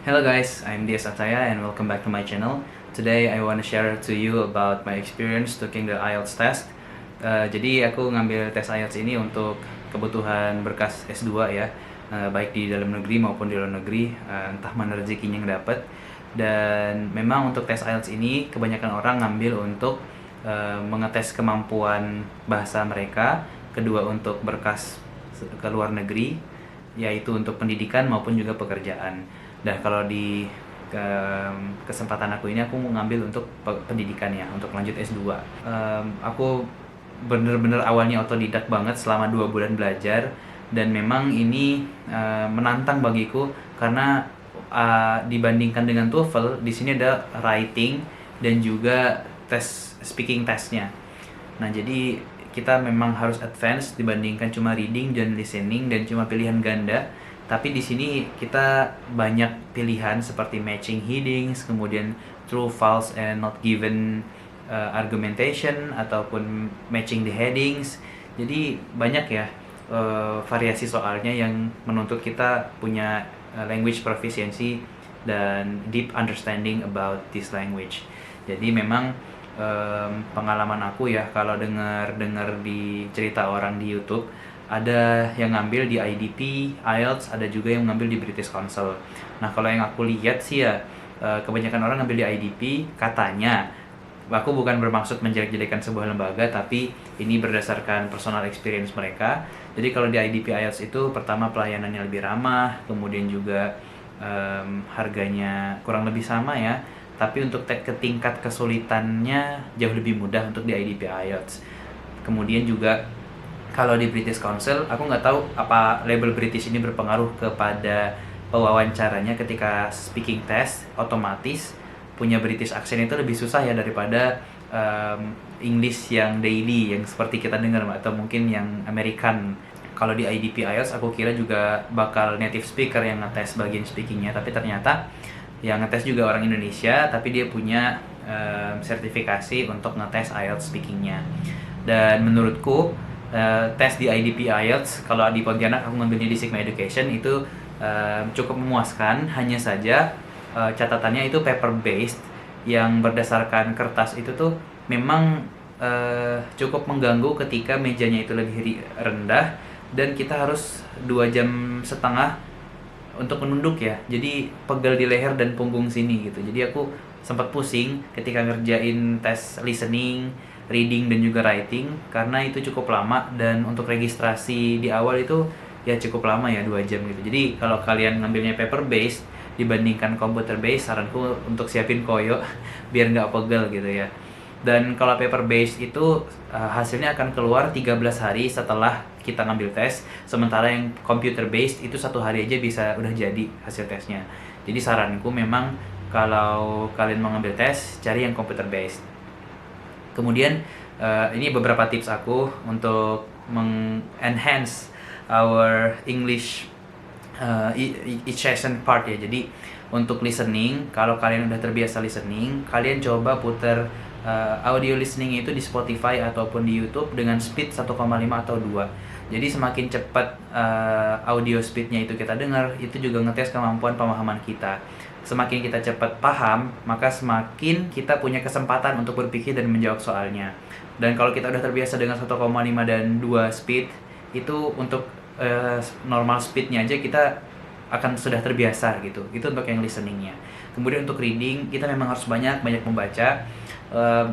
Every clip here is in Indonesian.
Hello guys, I'm Dias Ataya and welcome back to my channel. Today I want to share to you about my experience taking the IELTS test. Jadi aku ngambil tes IELTS ini untuk kebutuhan berkas S2 ya, baik di dalam negeri maupun di luar negeri, entah mana rezekinya yang dapat. Dan memang untuk tes IELTS ini kebanyakan orang ngambil untuk mengetes kemampuan bahasa mereka, kedua untuk berkas ke luar negeri, yaitu untuk pendidikan maupun juga pekerjaan. Dan kalau di kesempatan aku ini aku mau ngambil untuk pendidikan ya, untuk lanjut S2. Aku bener-bener awalnya otodidak banget selama 2 bulan belajar, dan memang ini menantang bagiku karena dibandingkan dengan TOEFL, di sini ada writing dan juga tes speaking testnya. Nah, jadi kita memang harus advance dibandingkan cuma reading dan listening dan cuma pilihan ganda. Tapi di sini kita banyak pilihan seperti matching headings, kemudian true, false, and not given argumentation, ataupun matching the headings. Jadi banyak ya variasi soalnya yang menuntut kita punya language proficiency dan deep understanding about this language. Jadi memang pengalaman aku ya, kalau dengar di cerita orang di YouTube, ada yang ngambil di IDP, IELTS, ada juga yang ngambil di British Council. Nah, kalau yang aku lihat sih ya, kebanyakan orang ngambil di IDP katanya. Aku bukan bermaksud menjelek-jelekan sebuah lembaga, tapi ini berdasarkan personal experience mereka. Jadi kalau di IDP IELTS itu pertama pelayanannya lebih ramah, kemudian juga harganya kurang lebih sama ya. Tapi untuk ke tingkat kesulitannya jauh lebih mudah untuk di IDP IELTS. Kemudian juga kalau di British Council, aku nggak tahu apa label British ini berpengaruh kepada pewawancaranya ketika speaking test. Otomatis punya British accent itu lebih susah ya daripada English yang daily, yang seperti kita dengar, atau mungkin yang American. Kalau di IDP IELTS aku kira juga bakal native speaker yang ngetes bagian speakingnya, tapi ternyata yang ngetes juga orang Indonesia, tapi dia punya sertifikasi untuk ngetes IELTS speakingnya. Dan menurutku tes di IDP IELTS, kalau di Pontianak aku ngambilnya di Sigma Education, itu cukup memuaskan. Hanya saja catatannya itu paper based, yang berdasarkan kertas itu tuh memang cukup mengganggu ketika mejanya itu lebih rendah dan kita harus 2,5 jam untuk menunduk ya, jadi pegel di leher dan punggung sini gitu. Jadi aku sempat pusing ketika ngerjain tes listening, reading, dan juga writing, karena itu cukup lama, dan untuk registrasi di awal itu ya cukup lama ya, 2 jam gitu. Jadi kalau kalian ngambilnya paper based dibandingkan computer based, saranku untuk siapin koyo biar nggak pegel gitu ya. Dan kalau paper based itu hasilnya akan keluar 13 hari setelah kita ngambil tes, sementara yang computer based itu 1 hari aja bisa udah jadi hasil tesnya. Jadi saranku memang kalau kalian mau ngambil tes, cari yang computer based. Kemudian ini beberapa tips aku untuk enhance our English each session part ya. Jadi untuk listening, kalau kalian udah terbiasa listening, kalian coba putar audio listening itu di Spotify ataupun di YouTube dengan speed 1,5 atau 2. Jadi semakin cepat audio speednya itu kita dengar, itu juga ngetes kemampuan pemahaman kita. Semakin kita cepat paham, maka semakin kita punya kesempatan untuk berpikir dan menjawab soalnya. Dan kalau kita udah terbiasa dengan 1,5 dan 2 speed, itu untuk normal speednya aja kita akan sudah terbiasa gitu. Itu untuk yang listeningnya. Kemudian untuk reading, kita memang harus banyak membaca.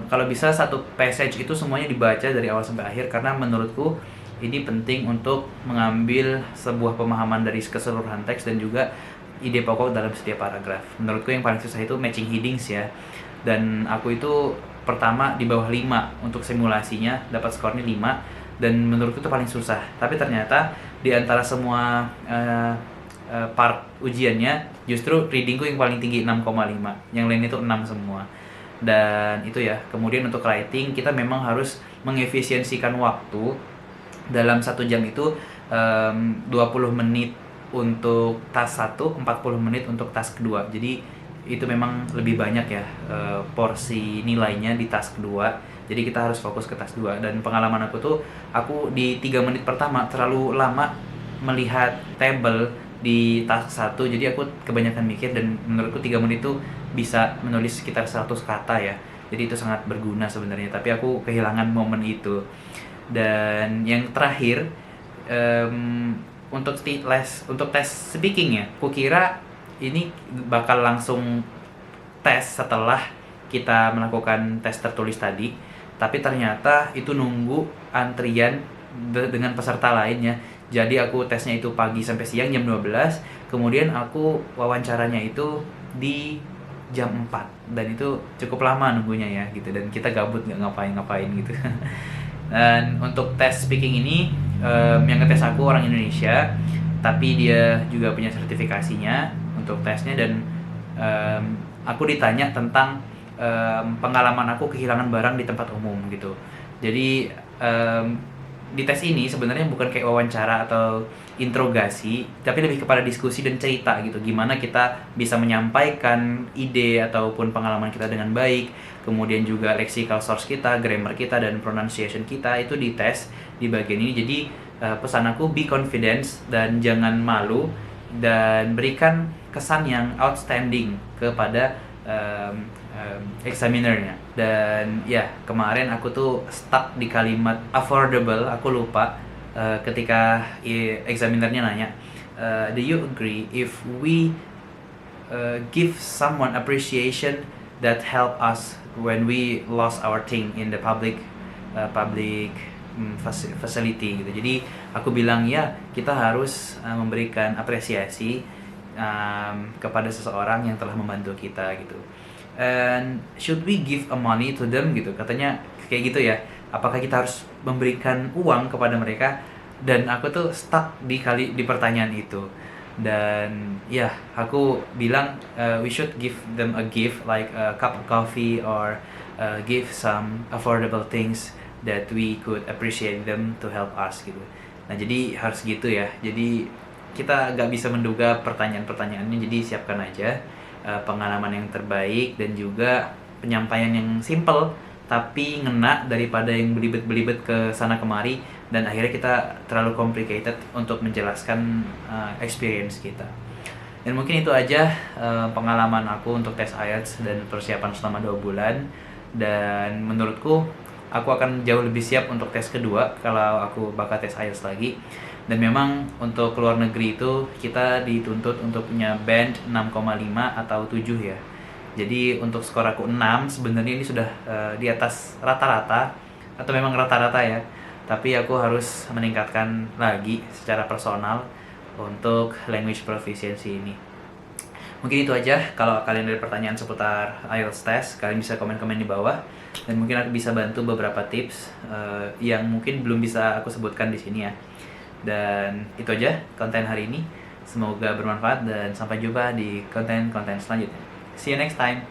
Kalau bisa satu passage itu semuanya dibaca dari awal sampai akhir, karena menurutku ini penting untuk mengambil sebuah pemahaman dari keseluruhan teks dan juga ide pokok dalam setiap paragraf. Menurutku yang paling susah itu matching headings ya. Dan aku itu pertama di bawah 5 untuk simulasinya, dapat skornya 5, dan menurutku itu paling susah. Tapi ternyata di antara semua part ujiannya, justru readingku yang paling tinggi 6,5. Yang lain itu 6 semua. Dan itu ya. Kemudian untuk writing, kita memang harus mengefisiensikan waktu. Dalam 1 jam itu 20 menit untuk task 1, 40 menit untuk task kedua. Jadi itu memang lebih banyak ya porsi nilainya di task kedua. Jadi kita harus fokus ke task 2. Dan pengalaman aku tuh, aku di 3 menit pertama terlalu lama melihat table di task 1, jadi aku kebanyakan mikir dan menurutku 3 menit itu bisa menulis sekitar 100 kata ya. Jadi itu sangat berguna sebenarnya, tapi aku kehilangan momen itu. Dan yang terakhir, untuk tes speaking ya, kukira ini bakal langsung tes setelah kita melakukan tes tertulis tadi, tapi ternyata itu nunggu antrian dengan peserta lainnya. Jadi aku tesnya itu pagi sampai siang jam 12, kemudian aku wawancaranya itu di jam 4, dan itu cukup lama nunggunya ya gitu, dan kita gabut nggak ngapain-ngapain gitu. Dan untuk tes speaking ini, yang ngetes aku orang Indonesia, tapi dia juga punya sertifikasinya untuk tesnya. Dan aku ditanya tentang pengalaman aku kehilangan barang di tempat umum gitu. Jadi di tes ini sebenarnya bukan kayak wawancara atau interogasi, tapi lebih kepada diskusi dan cerita gitu. Gimana kita bisa menyampaikan ide ataupun pengalaman kita dengan baik. Kemudian juga lexical source kita, grammar kita, dan pronunciation kita itu dites di bagian ini. Jadi pesan aku, be confident dan jangan malu, dan berikan kesan yang outstanding kepada examinernya. Dan ya, kemarin aku tuh stuck di kalimat affordable, aku lupa ketika examinernya nanya, do you agree if we give someone appreciation that help us when we lost our thing in the public facility gitu. Jadi aku bilang ya, kita harus memberikan apresiasi kepada seseorang yang telah membantu kita gitu. And should we give a money to them gitu, katanya kayak gitu ya, apakah kita harus memberikan uang kepada mereka. Dan aku tuh stuck di pertanyaan itu. Dan ya, aku bilang we should give them a gift like a cup of coffee, or give some affordable things that we could appreciate them to help us gitu. Nah, jadi harus gitu ya. Jadi kita gak bisa menduga pertanyaan-pertanyaannya, jadi siapkan aja pengalaman yang terbaik dan juga penyampaian yang simple tapi ngena, daripada yang belibet-belibet ke sana kemari dan akhirnya kita terlalu complicated untuk menjelaskan experience kita. Dan mungkin itu aja pengalaman aku untuk tes IELTS dan persiapan selama 2 bulan. Dan menurutku aku akan jauh lebih siap untuk tes kedua kalau aku bakal tes IELTS lagi. Dan memang untuk keluar negeri itu kita dituntut untuk punya band 6,5 atau 7 ya. Jadi untuk skor aku 6, sebenarnya ini sudah di atas rata-rata, atau memang rata-rata ya. Tapi aku harus meningkatkan lagi secara personal untuk language proficiency ini. Mungkin itu aja. Kalau kalian ada pertanyaan seputar IELTS test, kalian bisa komen-komen di bawah. Dan mungkin aku bisa bantu beberapa tips yang mungkin belum bisa aku sebutkan di sini ya. Dan itu aja konten hari ini. Semoga bermanfaat dan sampai jumpa di konten-konten selanjutnya. See you next time.